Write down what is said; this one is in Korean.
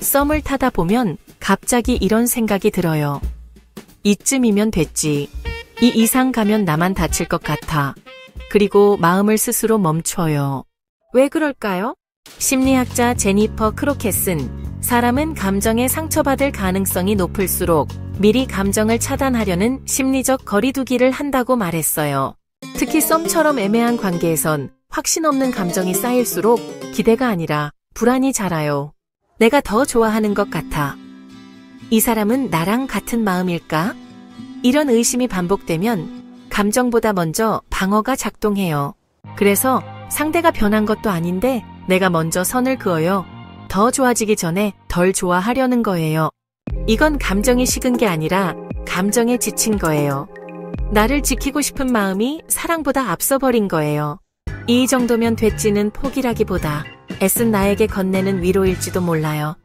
썸을 타다 보면 갑자기 이런 생각이 들어요. 이쯤이면 됐지. 이 이상 가면 나만 다칠 것 같아. 그리고 마음을 스스로 멈춰요. 왜 그럴까요? 심리학자 제니퍼 크로켓은 사람은 감정에 상처받을 가능성이 높을수록 미리 감정을 차단하려는 심리적 거리두기를 한다고 말했어요. 특히 썸처럼 애매한 관계에선 확신 없는 감정이 쌓일수록 기대가 아니라 불안이 자라요. 내가 더 좋아하는 것 같아. 이 사람은 나랑 같은 마음일까? 이런 의심이 반복되면 감정보다 먼저 방어가 작동해요. 그래서 상대가 변한 것도 아닌데 내가 먼저 선을 그어요. 더 좋아지기 전에 덜 좋아하려는 거예요. 이건 감정이 식은 게 아니라 감정에 지친 거예요. 나를 지키고 싶은 마음이 사랑보다 앞서버린 거예요. 이 정도면 됐지는 포기라기보다 애쓴 나에게 건네는 위로일지도 몰라요.